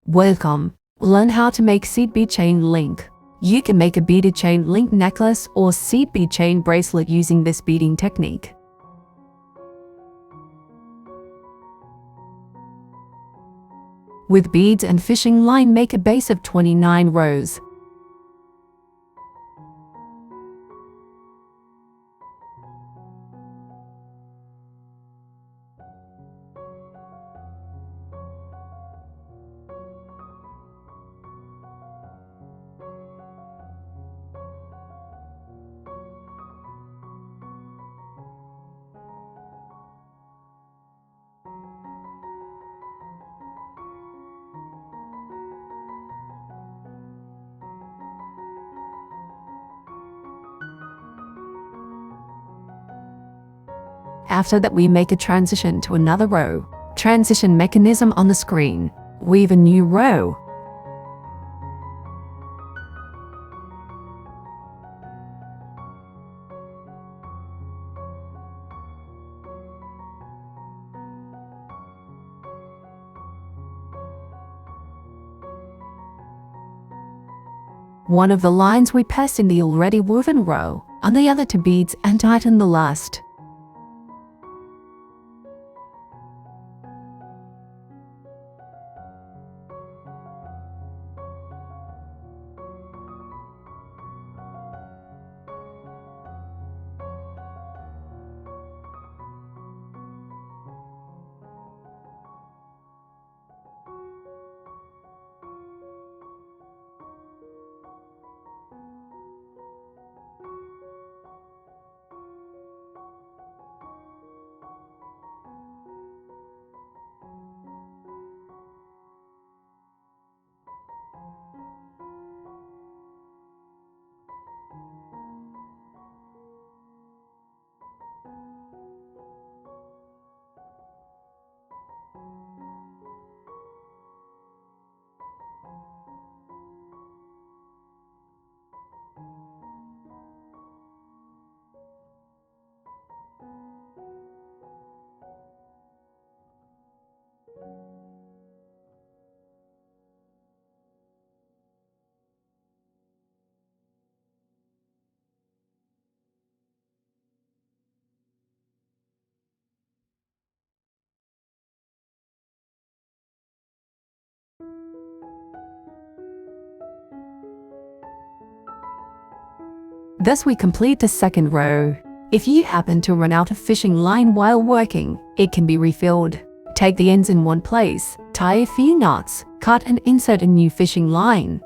Welcome! Learn how to make seed bead chain link. You can make a beaded chain link necklace or seed bead chain bracelet using this beading technique. With beads and fishing line, make a base of 29 rows. After that, we make a transition to another row. Transition mechanism on the screen. Weave a new row. One of the lines we pass in the already woven row on the other two beads and tighten the last. Thus we complete the second row. If you happen to run out of fishing line while working, it can be refilled. Take the ends in one place, tie a few knots, cut and insert a new fishing line.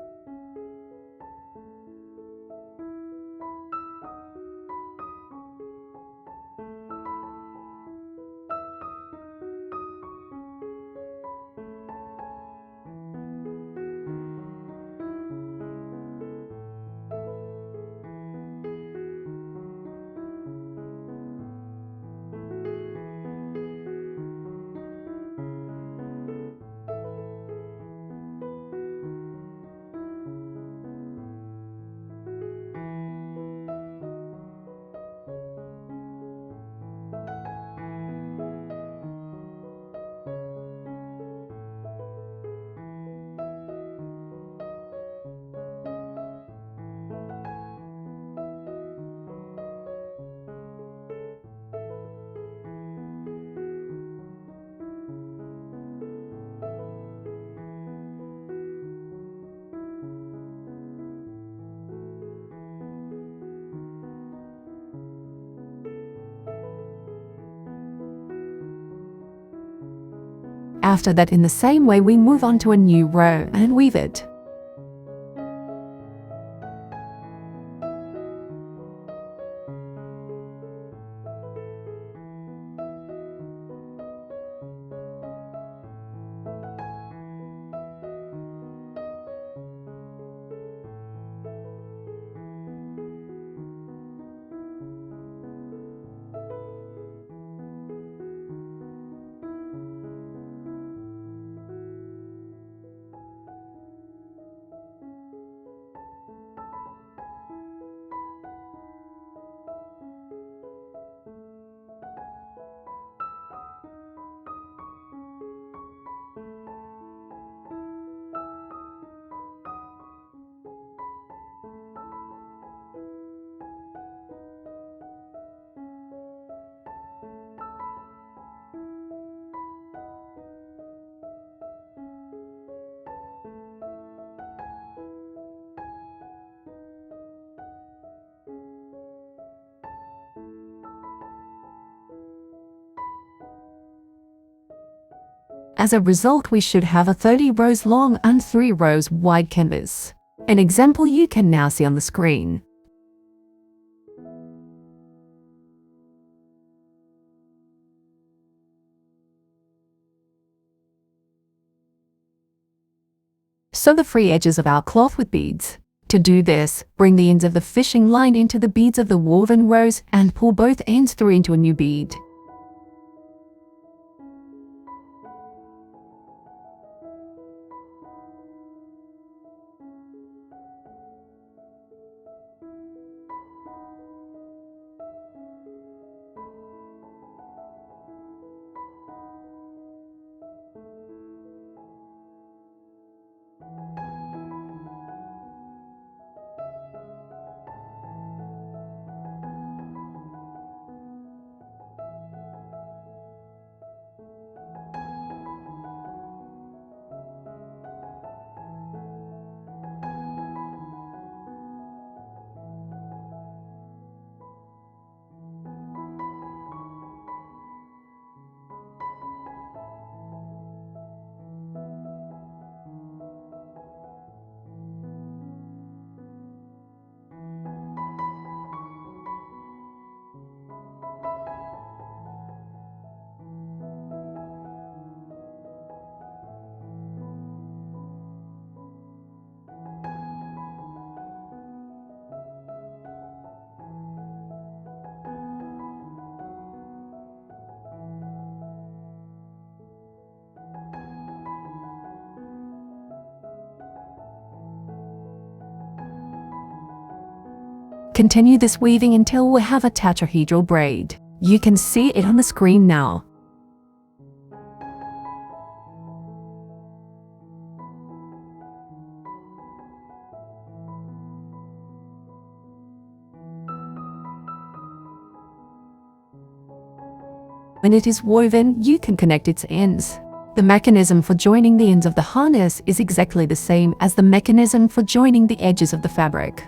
After that, in the same way, we move on to a new row and weave it. As a result, we should have a 30 rows long and 3 rows wide canvas. An example you can now see on the screen. Sew the free edges of our cloth with beads. To do this, bring the ends of the fishing line into the beads of the woven rows and pull both ends through into a new bead. Continue this weaving until we have a tetrahedral braid. You can see it on the screen now. When it is woven, you can connect its ends. The mechanism for joining the ends of the harness is exactly the same as the mechanism for joining the edges of the fabric.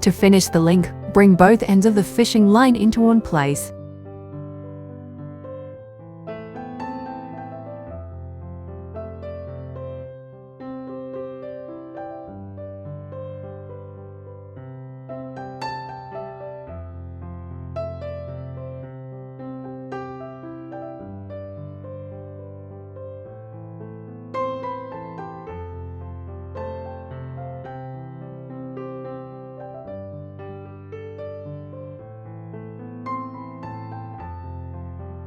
To finish the link, bring both ends of the fishing line into one place.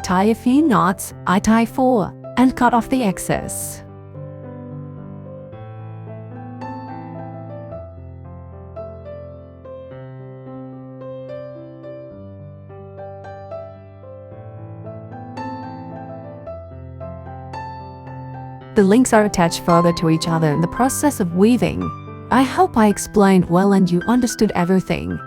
Tie a few knots, I tie 4, and cut off the excess. The links are attached further to each other in the process of weaving. I hope I explained well and you understood everything.